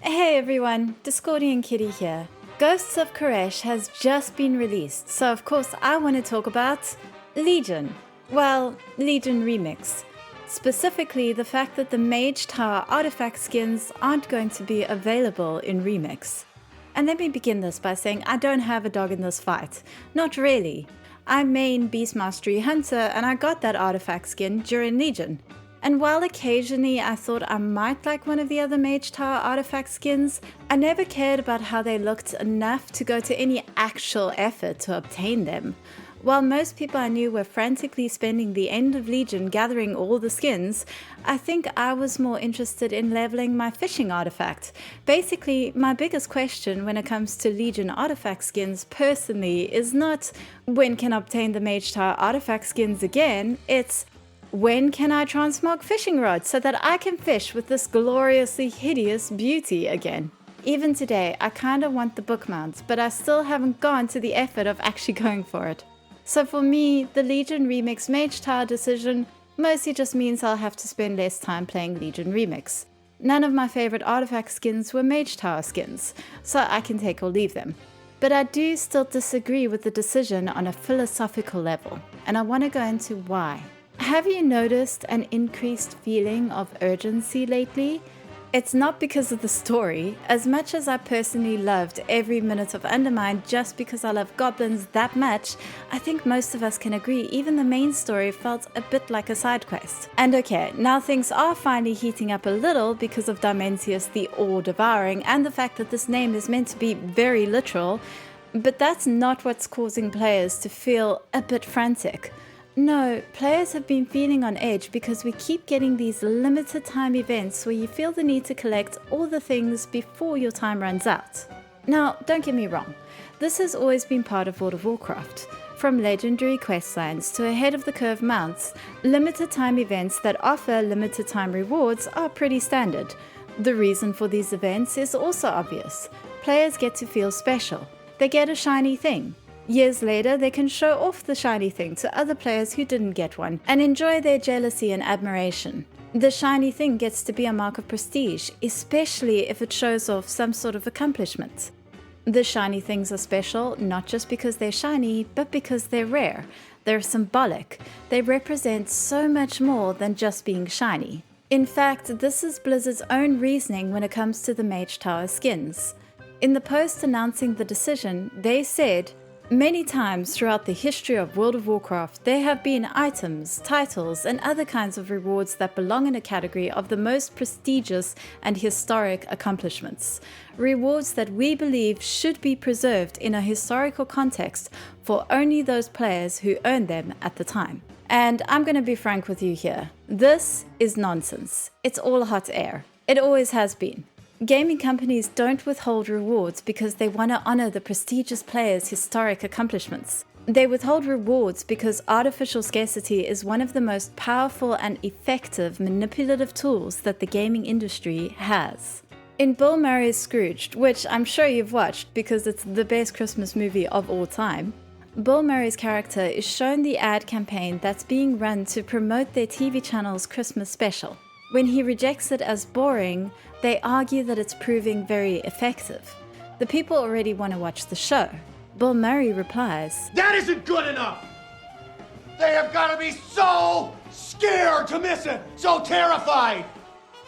Hey everyone, Discordian Kitty here. Ghosts of Koresh has just been released, so of course I want to talk about Legion. Well, Legion Remix. Specifically, the fact that the Mage Tower artifact skins aren't going to be available in Remix. And let me begin this by saying I don't have a dog in this fight. Not really. I main Beast Mastery Hunter and I got that artifact skin during Legion. And while occasionally I thought I might like one of the other Mage Tower artifact skins, I never cared about how they looked enough to go to any actual effort to obtain them. While most people I knew were frantically spending the end of Legion gathering all the skins, I think I was more interested in leveling my fishing artifact. Basically, my biggest question when it comes to Legion artifact skins personally is not when can I obtain the Mage Tower artifact skins again, it's when can I transmog fishing rods so that I can fish with this gloriously hideous beauty again? Even today, I kinda want the book mounts, but I still haven't gone to the effort of actually going for it. So for me, the Legion Remix Mage Tower decision mostly just means I'll have to spend less time playing Legion Remix. None of my favorite artifact skins were Mage Tower skins, so I can take or leave them. But I do still disagree with the decision on a philosophical level, and I want to go into why. Have you noticed an increased feeling of urgency lately? It's not because of the story. As much as I personally loved every minute of Undermine just because I love goblins that much, I think most of us can agree even the main story felt a bit like a side quest. And okay, now things are finally heating up a little because of Dimensius the All-Devouring and the fact that this name is meant to be very literal, but that's not what's causing players to feel a bit frantic. No, players have been feeling on edge because we keep getting these limited time events where you feel the need to collect all the things before your time runs out. Now, don't get me wrong, this has always been part of World of Warcraft. From legendary questlines to ahead of the curve mounts, limited time events that offer limited time rewards are pretty standard. The reason for these events is also obvious. Players get to feel special. They get a shiny thing. Years later, they can show off the shiny thing to other players who didn't get one and enjoy their jealousy and admiration. The shiny thing gets to be a mark of prestige, especially if it shows off some sort of accomplishment. The shiny things are special not just because they're shiny, but because they're rare. They're symbolic. They represent so much more than just being shiny. In fact, this is Blizzard's own reasoning when it comes to the Mage Tower skins. In the post announcing the decision, they said, "Many times throughout the history of World of Warcraft, there have been items, titles, and other kinds of rewards that belong in a category of the most prestigious and historic accomplishments. Rewards that we believe should be preserved in a historical context for only those players who earned them at the time." And I'm going to be frank with you here. This is nonsense. It's all hot air. It always has been. Gaming companies don't withhold rewards because they want to honor the prestigious players' historic accomplishments. They withhold rewards because artificial scarcity is one of the most powerful and effective manipulative tools that the gaming industry has. In Bill Murray's Scrooged, which I'm sure you've watched because it's the best Christmas movie of all time, Bill Murray's character is shown the ad campaign that's being run to promote their TV channel's Christmas special. When he rejects it as boring, they argue that it's proving very effective. The people already want to watch the show. Bill Murray replies, "That isn't good enough! They have got to be so scared to miss it, so terrified!"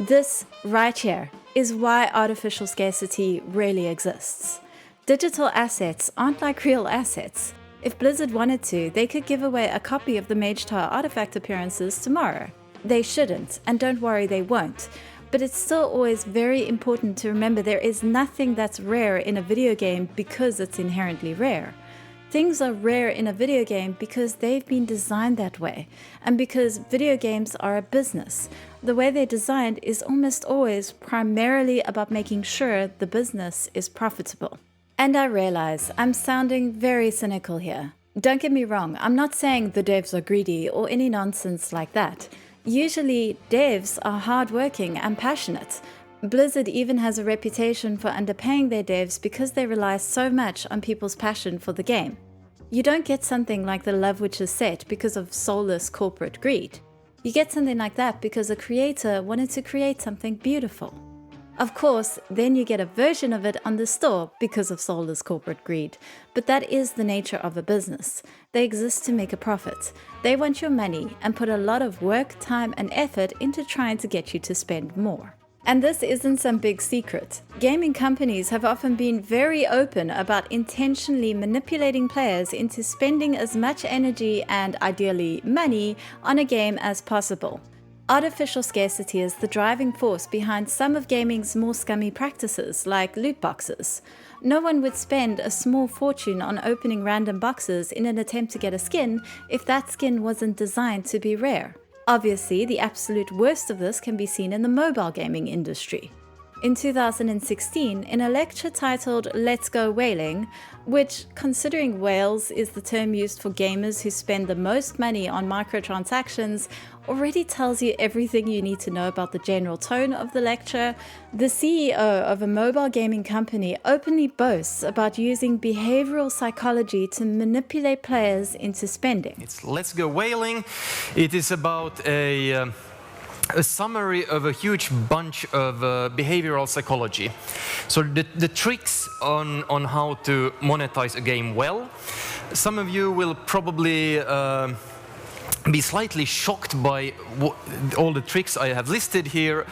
This right here is why artificial scarcity really exists. Digital assets aren't like real assets. If Blizzard wanted to, they could give away a copy of the Mage Tower artifact appearances tomorrow. They shouldn't, and don't worry, they won't. But it's still always very important to remember there is nothing that's rare in a video game because it's inherently rare. Things are rare in a video game because they've been designed that way, and because video games are a business. The way they're designed is almost always primarily about making sure the business is profitable. And I realize I'm sounding very cynical here. Don't get me wrong, I'm not saying the devs are greedy or any nonsense like that. Usually, devs are hardworking and passionate. Blizzard even has a reputation for underpaying their devs because they rely so much on people's passion for the game. You don't get something like the Love Witches set because of soulless corporate greed. You get something like that because a creator wanted to create something beautiful. Of course, then you get a version of it on the store because of soulless corporate greed. But that is the nature of a business. They exist to make a profit. They want your money and put a lot of work, time, and effort into trying to get you to spend more. And this isn't some big secret. Gaming companies have often been very open about intentionally manipulating players into spending as much energy and ideally money on a game as possible. Artificial scarcity is the driving force behind some of gaming's more scummy practices, like loot boxes. No one would spend a small fortune on opening random boxes in an attempt to get a skin if that skin wasn't designed to be rare. Obviously, the absolute worst of this can be seen in the mobile gaming industry. In 2016, in a lecture titled Let's Go Whaling, which, considering whales is the term used for gamers who spend the most money on microtransactions, already tells you everything you need to know about the general tone of the lecture, the CEO of a mobile gaming company openly boasts about using behavioral psychology to manipulate players into spending. It's Let's Go Whaling. It is about a summary of a huge bunch of behavioral psychology. So the tricks on how to monetize a game well. Some of you will probably be slightly shocked by all the tricks I have listed here,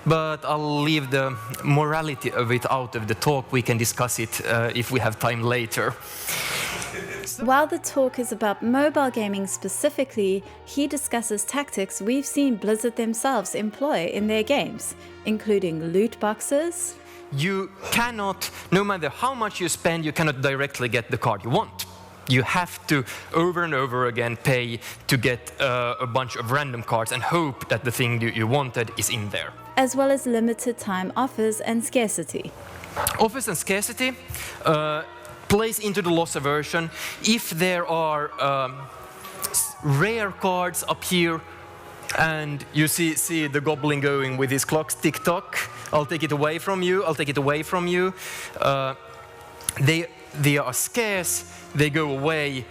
but I'll leave the morality of it out of the talk. We can discuss it if we have time later. While the talk is about mobile gaming specifically, he discusses tactics we've seen Blizzard themselves employ in their games, including loot boxes. You cannot, no matter how much you spend, you cannot directly get the card you want. You have to, over and over again, pay to get a bunch of random cards and hope that the thing you wanted is in there. As well as limited time offers and scarcity. Offers and scarcity plays into the loss aversion. If there are rare cards up here, and you see the goblin going with his clocks tick-tock, I'll take it away from you, I'll take it away from you. They are scarce, they go away.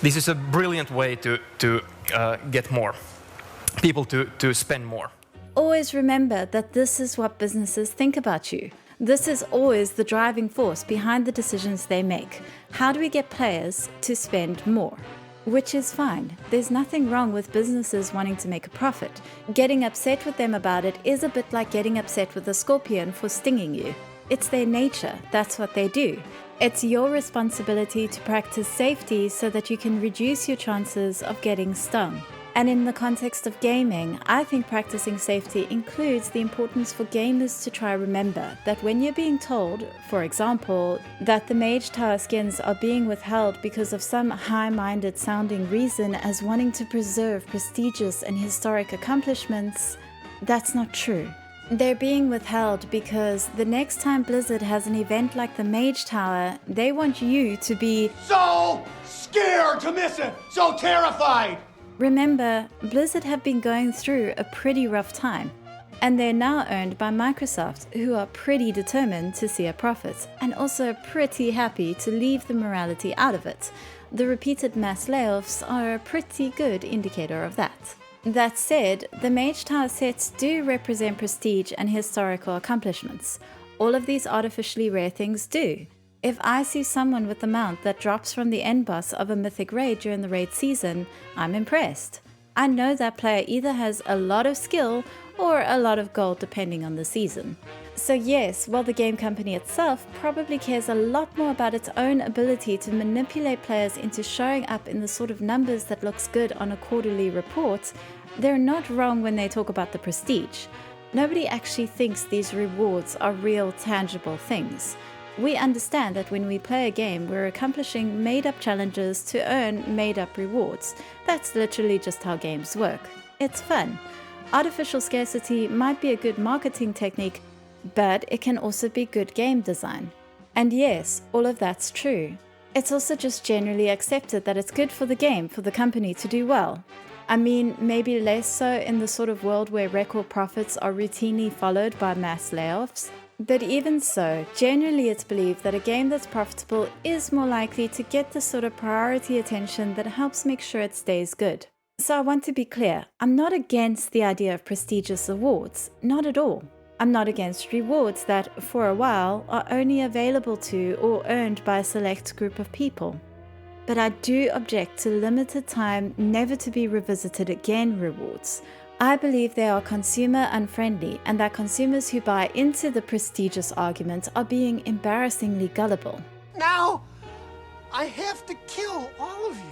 This is a brilliant way to get more, people to spend more. Always remember that this is what businesses think about you. This is always the driving force behind the decisions they make. How do we get players to spend more? Which is fine. There's nothing wrong with businesses wanting to make a profit. Getting upset with them about it is a bit like getting upset with a scorpion for stinging you. It's their nature. That's what they do. It's your responsibility to practice safety so that you can reduce your chances of getting stung. And in the context of gaming, I think practicing safety includes the importance for gamers to try remember that when you're being told, for example, that the Mage Tower skins are being withheld because of some high-minded sounding reason as wanting to preserve prestigious and historic accomplishments, that's not true. They're being withheld because the next time Blizzard has an event like the Mage Tower, they want you to be so scared to miss it, so terrified. Remember, Blizzard have been going through a pretty rough time, and they're now owned by Microsoft, who are pretty determined to see a profit, and also pretty happy to leave the morality out of it. The repeated mass layoffs are a pretty good indicator of that. That said, the Mage Tower sets do represent prestige and historical accomplishments. All of these artificially rare things do. If I see someone with a mount that drops from the end boss of a mythic raid during the raid season, I'm impressed. I know that player either has a lot of skill or a lot of gold depending on the season. So yes, while the game company itself probably cares a lot more about its own ability to manipulate players into showing up in the sort of numbers that looks good on a quarterly report, they're not wrong when they talk about the prestige. Nobody actually thinks these rewards are real, tangible things. We understand that when we play a game, we're accomplishing made-up challenges to earn made-up rewards. That's literally just how games work. It's fun. Artificial scarcity might be a good marketing technique, but it can also be good game design. And yes, all of that's true. It's also just generally accepted that it's good for the game, for the company to do well. I mean, maybe less so in the sort of world where record profits are routinely followed by mass layoffs. But even so, generally it's believed that a game that's profitable is more likely to get the sort of priority attention that helps make sure it stays good. So I want to be clear, I'm not against the idea of prestigious awards, not at all. I'm not against rewards that, for a while, are only available to or earned by a select group of people. But I do object to limited time, never to be revisited again rewards. I believe they are consumer unfriendly and that consumers who buy into the prestigious argument are being embarrassingly gullible. Now, I have to kill all of you.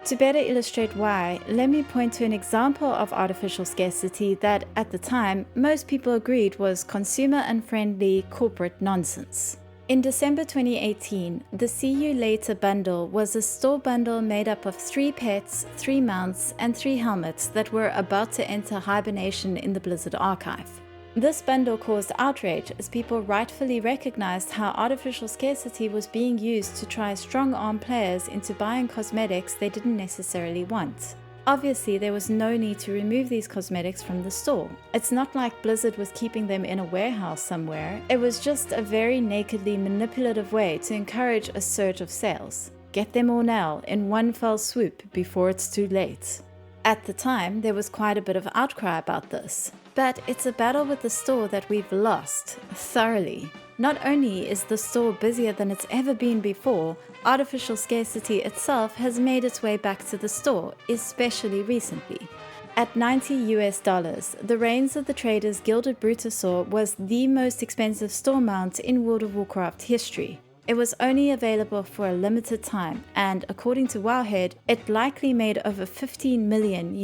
To better illustrate why, let me point to an example of artificial scarcity that, at the time, most people agreed was consumer unfriendly corporate nonsense. In December 2018, the See You Later bundle was a store bundle made up of 3 pets, 3 mounts, and 3 helmets that were about to enter hibernation in the Blizzard archive. This bundle caused outrage as people rightfully recognized how artificial scarcity was being used to try strong-arm players into buying cosmetics they didn't necessarily want. Obviously, there was no need to remove these cosmetics from the store. It's not like Blizzard was keeping them in a warehouse somewhere. It was just a very nakedly manipulative way to encourage a surge of sales. Get them all now, in one fell swoop, before it's too late. At the time, there was quite a bit of outcry about this. But it's a battle with the store that we've lost, thoroughly. Not only is the store busier than it's ever been before, artificial scarcity itself has made its way back to the store, especially recently. At $90, the Reigns of the Traders Gilded Brutosaur was the most expensive store mount in World of Warcraft history. It was only available for a limited time, and according to Wowhead, it likely made over $15 million,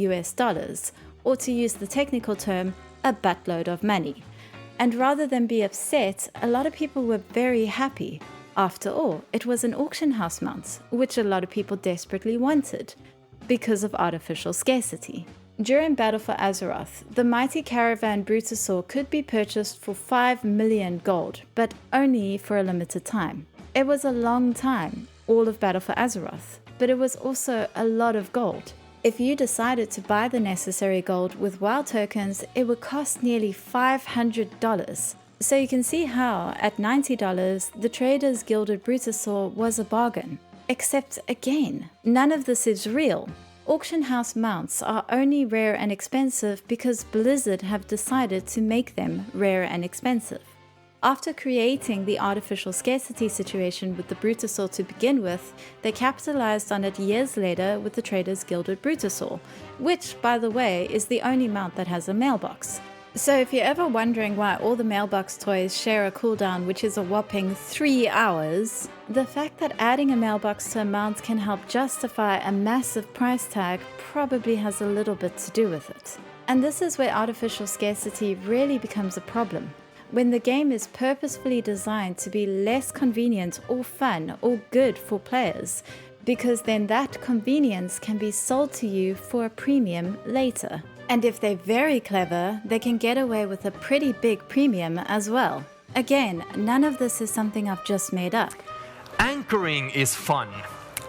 or to use the technical term, a buttload of money. And rather than be upset, a lot of people were very happy. After all, it was an auction house mount, which a lot of people desperately wanted, because of artificial scarcity. During Battle for Azeroth, the mighty caravan Brutosaur could be purchased for 5 million gold, but only for a limited time. It was a long time, all of Battle for Azeroth, but it was also a lot of gold. If you decided to buy the necessary gold with WoW tokens, it would cost nearly $500. So you can see how, at $90, the Traders Gilded Brutosaur was a bargain. Except again, none of this is real. Auction house mounts are only rare and expensive because Blizzard have decided to make them rare and expensive. After creating the artificial scarcity situation with the Brutosaur to begin with, they capitalized on it years later with the Traders Gilded Brutosaur, which, by the way, is the only mount that has a mailbox. So if you're ever wondering why all the mailbox toys share a cooldown which is a whopping 3 hours, the fact that adding a mailbox to a mount can help justify a massive price tag probably has a little bit to do with it. And this is where artificial scarcity really becomes a problem. When the game is purposefully designed to be less convenient or fun or good for players, because then that convenience can be sold to you for a premium later. And if they're very clever, they can get away with a pretty big premium as well. Again, none of this is something I've just made up. Anchoring is fun.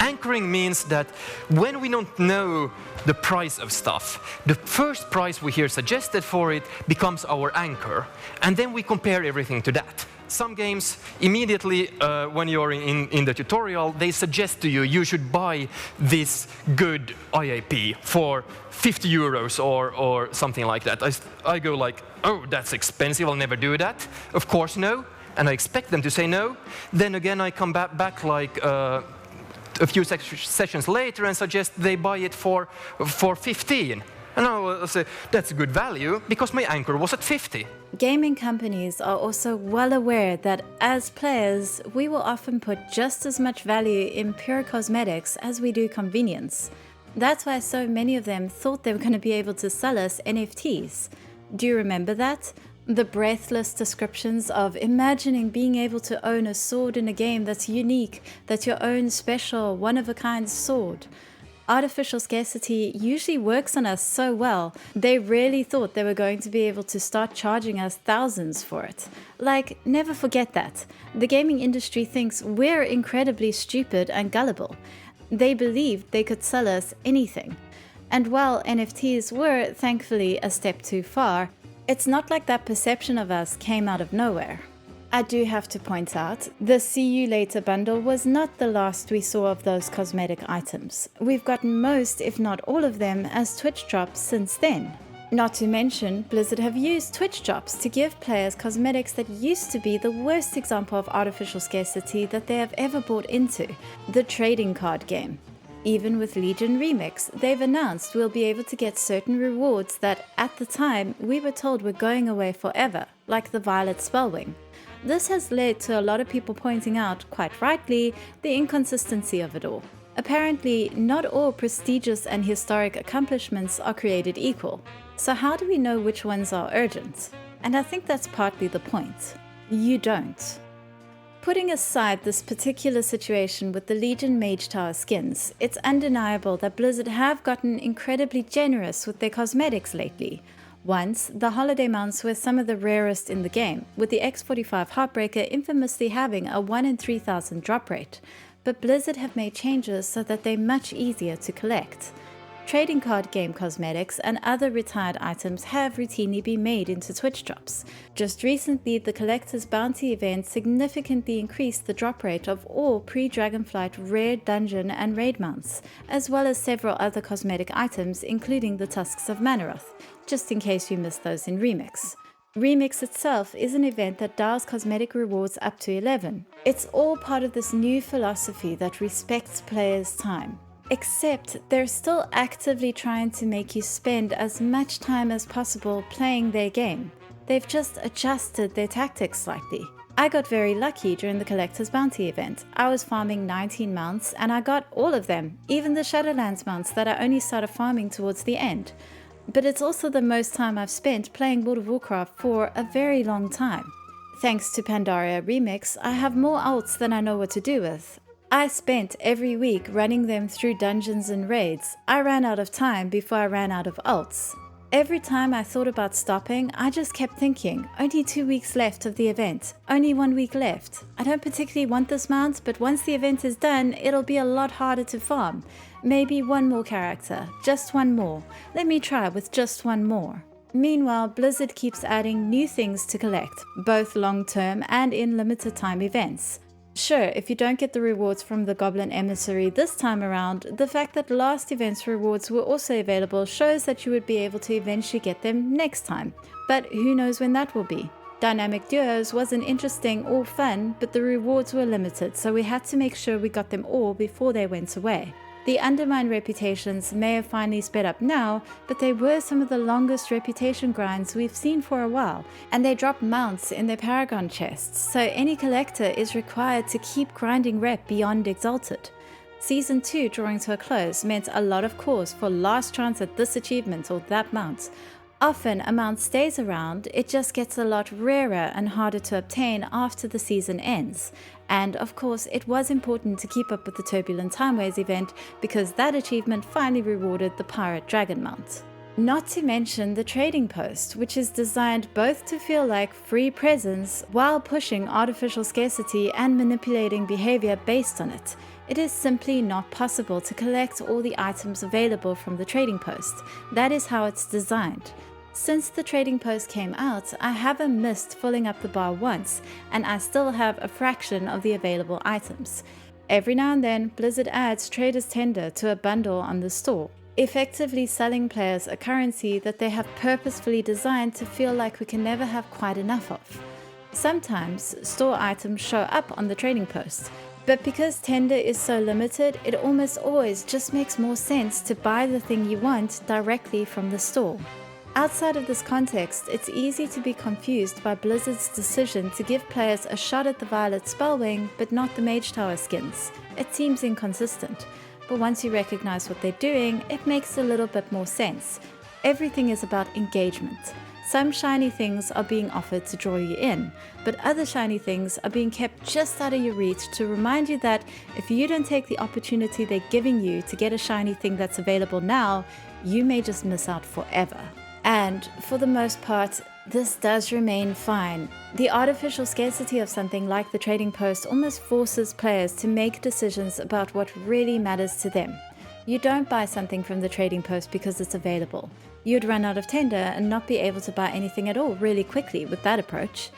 Anchoring means that when we don't know the price of stuff, the first price we hear suggested for it becomes our anchor, and then we compare everything to that. Some games, immediately when you're in the tutorial, they suggest to you you should buy this good IAP for 50 euros or something like that. I go like, oh, that's expensive, I'll never do that. Of course no, and I expect them to say no. Then again I come back like a few sessions later and suggest they buy it for 15. And I'll say, that's a good value, because my anchor was at 50. Gaming companies are also well aware that as players, we will often put just as much value in pure cosmetics as we do convenience. That's why so many of them thought they were going to be able to sell us NFTs. Do you remember that? The breathless descriptions of imagining being able to own a sword in a game that's unique, that's your own special, one-of-a-kind sword. Artificial scarcity usually works on us so well, they really thought they were going to be able to start charging us thousands for it. Like, never forget that. The gaming industry thinks we're incredibly stupid and gullible. They believed they could sell us anything. And while NFTs were, thankfully, a step too far, it's not like that perception of us came out of nowhere. I do have to point out, the See You Later bundle was not the last we saw of those cosmetic items. We've gotten most, if not all of them, as Twitch drops since then. Not to mention, Blizzard have used Twitch drops to give players cosmetics that used to be the worst example of artificial scarcity that they have ever bought into, the trading card game. Even with Legion Remix, they've announced we'll be able to get certain rewards that, at the time, we were told were going away forever, like the Violet Spellwing. This has led to a lot of people pointing out, quite rightly, the inconsistency of it all. Apparently, not all prestigious and historic accomplishments are created equal. So how do we know which ones are urgent? And I think that's partly the point. You don't. Putting aside this particular situation with the Legion Mage Tower skins, it's undeniable that Blizzard have gotten incredibly generous with their cosmetics lately. Once, the holiday mounts were some of the rarest in the game, with the X45 Heartbreaker infamously having a 1 in 3,000 drop rate. But Blizzard have made changes so that they're much easier to collect. Trading card game cosmetics and other retired items have routinely been made into Twitch drops. Just recently, the Collector's Bounty event significantly increased the drop rate of all pre-Dragonflight rare dungeon and raid mounts, as well as several other cosmetic items including the Tusks of Manaroth, just in case you missed those in Remix. Remix itself is an event that dials cosmetic rewards up to 11. It's all part of this new philosophy that respects players' time. Except they're still actively trying to make you spend as much time as possible playing their game. They've just adjusted their tactics slightly. I got very lucky during the Collector's Bounty event. I was farming 19 mounts and I got all of them, even the Shadowlands mounts that I only started farming towards the end. But it's also the most time I've spent playing World of Warcraft for a very long time. Thanks to Pandaria Remix, I have more alts than I know what to do with. I spent every week running them through dungeons and raids. I ran out of time before I ran out of alts. Every time I thought about stopping, I just kept thinking, only 2 weeks left of the event, only 1 week left. I don't particularly want this mount, but once the event is done, it'll be a lot harder to farm. Maybe one more character, just one more. Let me try with just one more. Meanwhile, Blizzard keeps adding new things to collect, both long-term and in limited time events. Sure, if you don't get the rewards from the Goblin Emissary this time around, the fact that last event's rewards were also available shows that you would be able to eventually get them next time. But who knows when that will be? Dynamic Duos wasn't interesting or fun, but the rewards were limited, so we had to make sure we got them all before they went away. The Undermine reputations may have finally sped up now, but they were some of the longest reputation grinds we've seen for a while, and they drop mounts in their Paragon chests, so any collector is required to keep grinding rep beyond Exalted. Season 2 drawing to a close meant a lot of cause for last chance at this achievement or that mount. Often a mount stays around, it just gets a lot rarer and harder to obtain after the season ends. And of course, it was important to keep up with the Turbulent Timeways event because that achievement finally rewarded the Pirate Dragon mount. Not to mention the trading post, which is designed both to feel like free presents while pushing artificial scarcity and manipulating behavior based on it. It is simply not possible to collect all the items available from the trading post. That is how it's designed. Since the trading post came out, I haven't missed filling up the bar once, and I still have a fraction of the available items. Every now and then, Blizzard adds Trader's Tender to a bundle on the store, effectively selling players a currency that they have purposefully designed to feel like we can never have quite enough of. Sometimes, store items show up on the trading post, but because Tender is so limited, it almost always just makes more sense to buy the thing you want directly from the store. Outside of this context, it's easy to be confused by Blizzard's decision to give players a shot at the Violet Spellwing, but not the Mage Tower skins. It seems inconsistent, but once you recognize what they're doing, it makes a little bit more sense. Everything is about engagement. Some shiny things are being offered to draw you in, but other shiny things are being kept just out of your reach to remind you that if you don't take the opportunity they're giving you to get a shiny thing that's available now, you may just miss out forever. And, for the most part, this does remain fine. The artificial scarcity of something like the trading post almost forces players to make decisions about what really matters to them. You don't buy something from the trading post because it's available. You'd run out of tender and not be able to buy anything at all really quickly with that approach.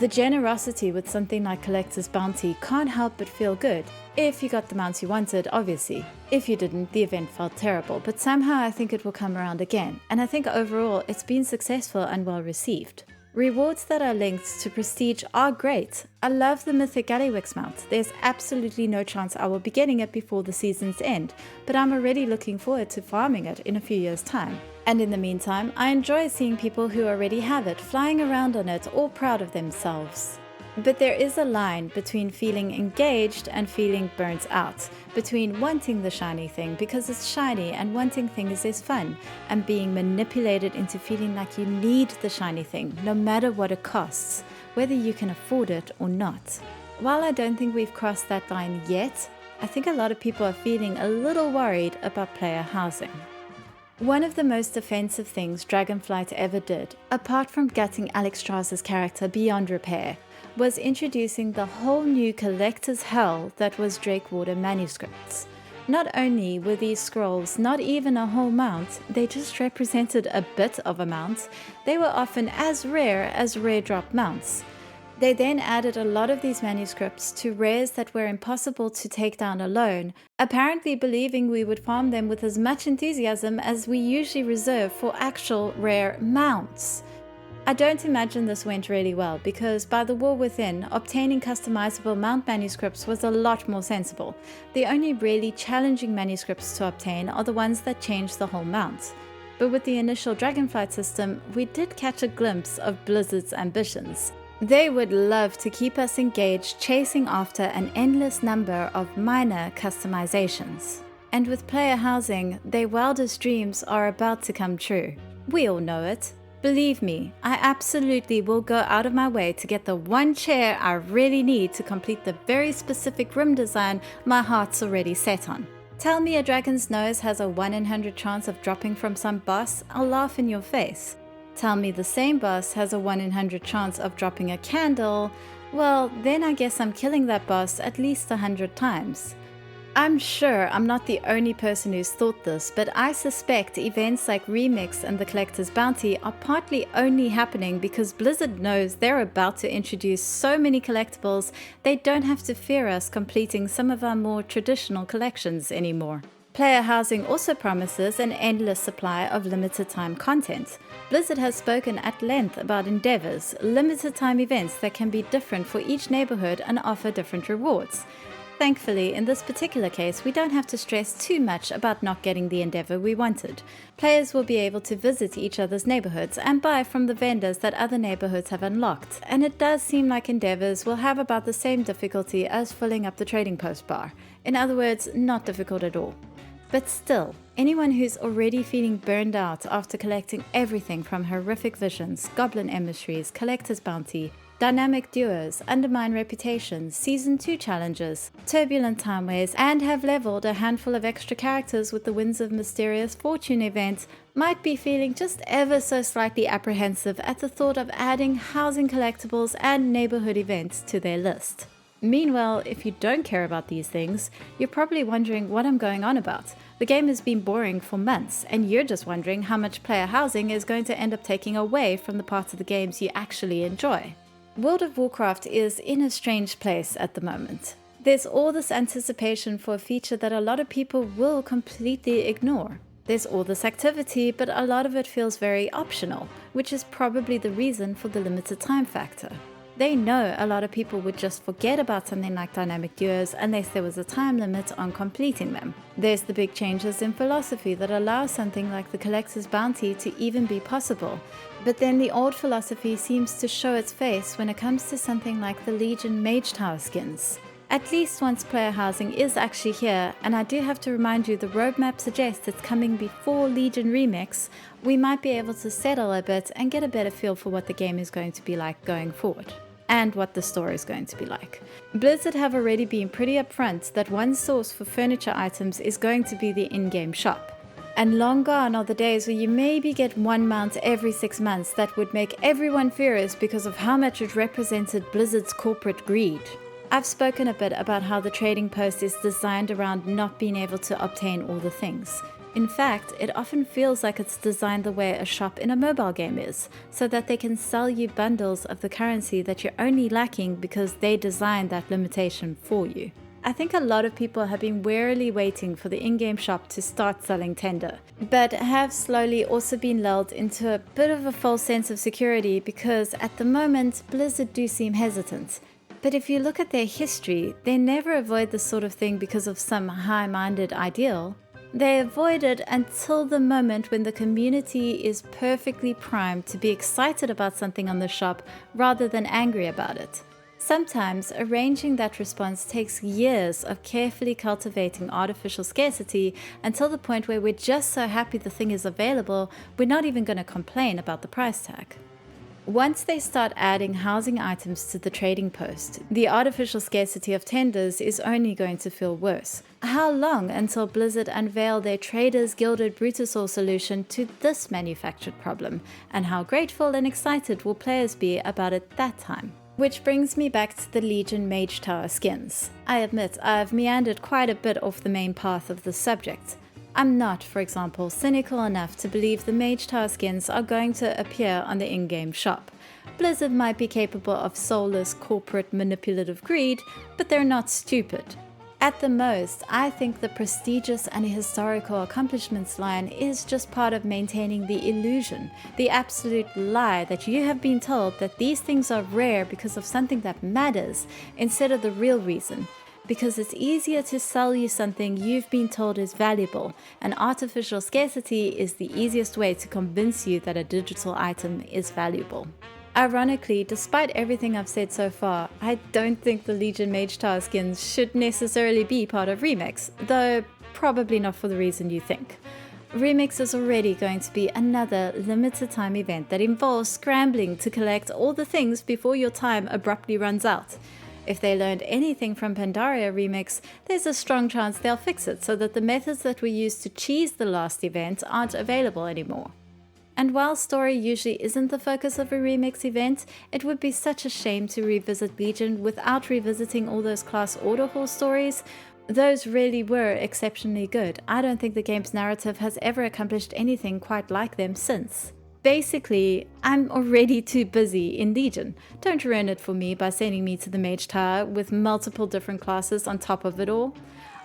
The generosity with something like Collector's Bounty can't help but feel good. If you got the mounts you wanted, obviously. If you didn't, the event felt terrible, but somehow I think it will come around again, and I think overall it's been successful and well received. Rewards that are linked to prestige are great. I love the Mythic Gallywix mount. There's absolutely no chance I will be getting it before the season's end, but I'm already looking forward to farming it in a few years' time. And in the meantime, I enjoy seeing people who already have it flying around on it, all proud of themselves. But there is a line between feeling engaged and feeling burnt out, between wanting the shiny thing because it's shiny and wanting things is fun, and being manipulated into feeling like you need the shiny thing no matter what it costs, whether you can afford it or not. While I don't think we've crossed that line yet, I think a lot of people are feeling a little worried about player housing. One of the most offensive things Dragonflight ever did, apart from gutting Alex Strauss's character beyond repair, was introducing the whole new collector's hell that was Drakewater manuscripts. Not only were these scrolls not even a whole mount, they just represented a bit of a mount, they were often as rare as rare drop mounts. They then added a lot of these manuscripts to rares that were impossible to take down alone, apparently believing we would farm them with as much enthusiasm as we usually reserve for actual rare mounts. I don't imagine this went really well because by the War Within, obtaining customizable mount manuscripts was a lot more sensible. The only really challenging manuscripts to obtain are the ones that change the whole mount. But with the initial Dragonflight system, we did catch a glimpse of Blizzard's ambitions. They would love to keep us engaged chasing after an endless number of minor customizations. And with player housing, their wildest dreams are about to come true. We all know it. Believe me, I absolutely will go out of my way to get the one chair I really need to complete the very specific room design my heart's already set on. Tell me a dragon's nose has a 1 in 100 chance of dropping from some boss, I'll laugh in your face. Tell me the same boss has a 1 in 100 chance of dropping a candle, well, then I guess I'm killing that boss at least 100 times. I'm sure I'm not the only person who's thought this, but I suspect events like Remix and the Collector's Bounty are partly only happening because Blizzard knows they're about to introduce so many collectibles they don't have to fear us completing some of our more traditional collections anymore. Player housing also promises an endless supply of limited time content. Blizzard has spoken at length about endeavors, limited time events that can be different for each neighborhood and offer different rewards. Thankfully, in this particular case, we don't have to stress too much about not getting the endeavor we wanted. Players will be able to visit each other's neighborhoods and buy from the vendors that other neighborhoods have unlocked, and it does seem like endeavors will have about the same difficulty as filling up the trading post bar. In other words, not difficult at all. But still, anyone who's already feeling burned out after collecting everything from Horrific Visions, Goblin Emissaries, Collector's Bounty, Dynamic Duos, Undermine Reputations, Season 2 challenges, Turbulent Timeways, and have leveled a handful of extra characters with the Winds of Mysterious Fortune event might be feeling just ever so slightly apprehensive at the thought of adding housing collectibles and neighborhood events to their list. Meanwhile, if you don't care about these things, you're probably wondering what I'm going on about. The game has been boring for months, and you're just wondering how much player housing is going to end up taking away from the parts of the games you actually enjoy. World of Warcraft is in a strange place at the moment. There's all this anticipation for a feature that a lot of people will completely ignore. There's all this activity, but a lot of it feels very optional, which is probably the reason for the limited time factor. They know a lot of people would just forget about something like Dynamic Duos unless there was a time limit on completing them. There's the big changes in philosophy that allow something like the Collector's Bounty to even be possible. But then the old philosophy seems to show its face when it comes to something like the Legion Mage Tower skins. At least once player housing is actually here, and I do have to remind you the roadmap suggests it's coming before Legion Remix, we might be able to settle a bit and get a better feel for what the game is going to be like going forward. And what the story is going to be like. Blizzard have already been pretty upfront that one source for furniture items is going to be the in-game shop. And long gone are the days where you maybe get one mount every 6 months that would make everyone furious because of how much it represented Blizzard's corporate greed. I've spoken a bit about how the trading post is designed around not being able to obtain all the things. In fact, it often feels like it's designed the way a shop in a mobile game is, so that they can sell you bundles of the currency that you're only lacking because they designed that limitation for you. I think a lot of people have been warily waiting for the in-game shop to start selling tender, but have slowly also been lulled into a bit of a false sense of security because at the moment Blizzard do seem hesitant. But if you look at their history, they never avoid this sort of thing because of some high-minded ideal. They avoid it until the moment when the community is perfectly primed to be excited about something on the shop rather than angry about it. Sometimes arranging that response takes years of carefully cultivating artificial scarcity until the point where we're just so happy the thing is available, we're not even going to complain about the price tag. Once they start adding housing items to the trading post, the artificial scarcity of tenders is only going to feel worse. How long until Blizzard unveil their Traders Gilded Brutosaur solution to this manufactured problem, and how grateful and excited will players be about it that time? Which brings me back to the Legion Mage Tower skins. I admit I've meandered quite a bit off the main path of the subject. I'm not, for example, cynical enough to believe the Mage Tower skins are going to appear on the in-game shop. Blizzard might be capable of soulless corporate manipulative greed, but they're not stupid. At the most, I think the prestigious and historical accomplishments line is just part of maintaining the illusion, the absolute lie that you have been told that these things are rare because of something that matters instead of the real reason. Because it's easier to sell you something you've been told is valuable, and artificial scarcity is the easiest way to convince you that a digital item is valuable. Ironically, despite everything I've said so far, I don't think the Legion Mage Tower skins should necessarily be part of Remix, though probably not for the reason you think. Remix is already going to be another limited time event that involves scrambling to collect all the things before your time abruptly runs out. If they learned anything from Pandaria Remix, there's a strong chance they'll fix it so that the methods that were used to cheese the last event aren't available anymore. And while story usually isn't the focus of a Remix event, it would be such a shame to revisit Legion without revisiting all those class order hall stories. Those really were exceptionally good. I don't think the game's narrative has ever accomplished anything quite like them since. Basically, I'm already too busy in Legion. Don't ruin it for me by sending me to the Mage Tower with multiple different classes on top of it all.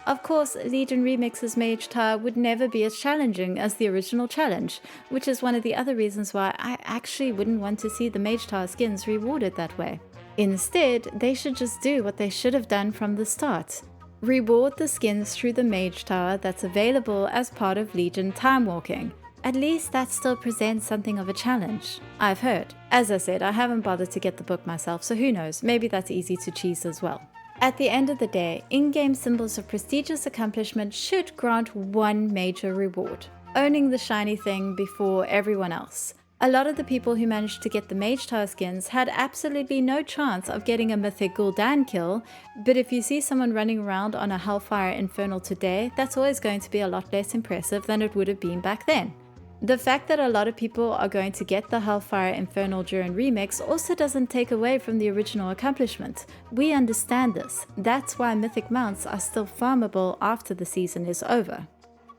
Of course, Legion Remix's Mage Tower would never be as challenging as the original challenge, which is one of the other reasons why I actually wouldn't want to see the Mage Tower skins rewarded that way. Instead, they should just do what they should have done from the start. Reward the skins through the Mage Tower that's available as part of Legion Time Walking. At least that still presents something of a challenge, I've heard. As I said, I haven't bothered to get the book myself, so who knows, maybe that's easy to cheese as well. At the end of the day, in-game symbols of prestigious accomplishment should grant one major reward: owning the shiny thing before everyone else. A lot of the people who managed to get the Mage Tower skins had absolutely no chance of getting a mythic Gul'dan kill, but if you see someone running around on a Hellfire Infernal today, that's always going to be a lot less impressive than it would have been back then. The fact that a lot of people are going to get the Hellfire Infernal during Remix also doesn't take away from the original accomplishment. We understand this. That's why mythic mounts are still farmable after the season is over.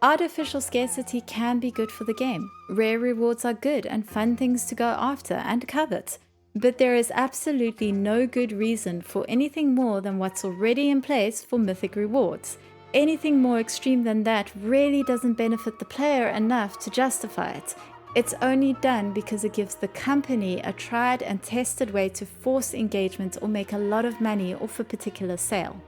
Artificial scarcity can be good for the game. Rare rewards are good and fun things to go after and covet. But there is absolutely no good reason for anything more than what's already in place for mythic rewards. Anything more extreme than that really doesn't benefit the player enough to justify it. It's only done because it gives the company a tried and tested way to force engagement or make a lot of money off a particular sale.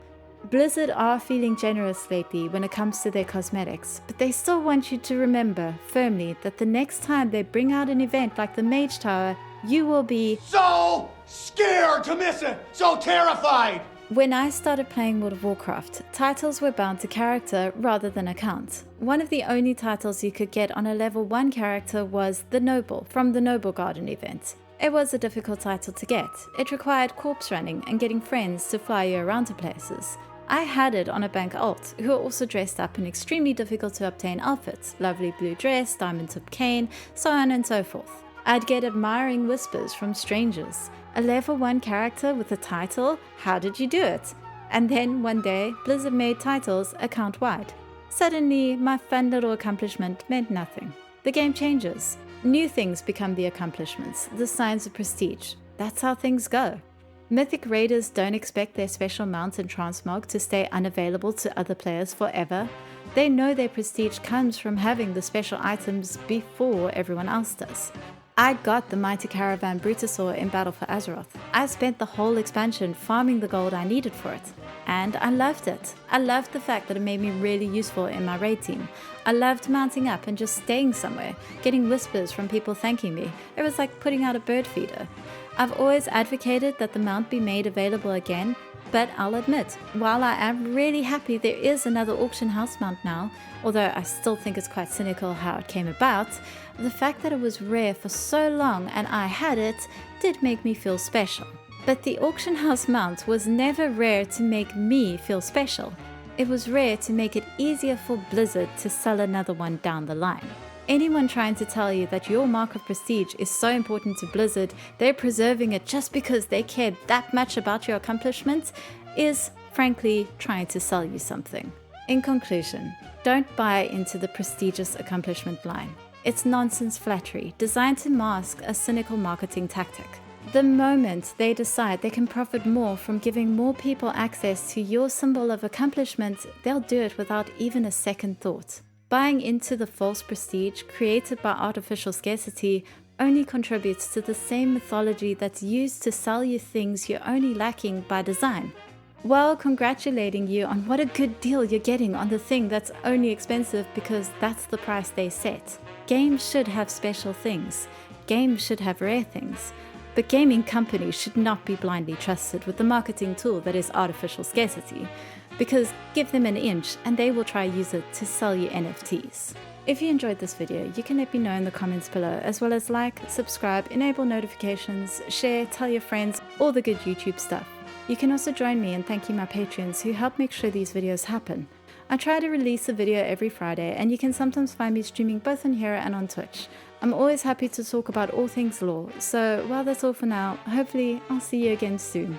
Blizzard are feeling generous lately when it comes to their cosmetics, but they still want you to remember firmly that the next time they bring out an event like the Mage Tower, you will be so scared to miss it, so terrified. When I started playing World of Warcraft, titles were bound to character rather than account. One of the only titles you could get on a level 1 character was the Noble from the Noble Garden event. It was a difficult title to get. It required corpse running and getting friends to fly you around to places. I had it on a bank alt, who also dressed up in extremely difficult to obtain outfits, lovely blue dress, diamond tip cane, so on and so forth. I'd get admiring whispers from strangers. A level 1 character with a title? How did you do it? And then one day, Blizzard made titles account-wide. Suddenly, my fun little accomplishment meant nothing. The game changes. New things become the accomplishments, the signs of prestige. That's how things go. Mythic Raiders don't expect their special mounts and transmog to stay unavailable to other players forever. They know their prestige comes from having the special items before everyone else does. I got the Mighty Caravan Brutasaur in Battle for Azeroth. I spent the whole expansion farming the gold I needed for it. And I loved it. I loved the fact that it made me really useful in my raid team. I loved mounting up and just staying somewhere, getting whispers from people thanking me. It was like putting out a bird feeder. I've always advocated that the mount be made available again, but I'll admit, while I am really happy there is another auction house mount now, although I still think it's quite cynical how it came about, the fact that it was rare for so long and I had it did make me feel special. But the auction house mount was never rare to make me feel special. It was rare to make it easier for Blizzard to sell another one down the line. Anyone trying to tell you that your mark of prestige is so important to Blizzard, they're preserving it just because they cared that much about your accomplishments, is, frankly, trying to sell you something. In conclusion, don't buy into the prestigious accomplishment line. It's nonsense flattery designed to mask a cynical marketing tactic. The moment they decide they can profit more from giving more people access to your symbol of accomplishment, they'll do it without even a second thought. Buying into the false prestige created by artificial scarcity only contributes to the same mythology that's used to sell you things you're only lacking by design. While congratulating you on what a good deal you're getting on the thing that's only expensive because that's the price they set. Games should have special things. Games should have rare things. But gaming companies should not be blindly trusted with the marketing tool that is artificial scarcity, because give them an inch and they will try use it to sell you NFTs. If you enjoyed this video, you can let me know in the comments below, as well as like, subscribe, enable notifications, share, tell your friends, all the good YouTube stuff. You can also join me in thanking my patrons who help make sure these videos happen. I try to release a video every Friday, and you can sometimes find me streaming both on here and on Twitch. I'm always happy to talk about all things lore, so while that's all for now, hopefully I'll see you again soon.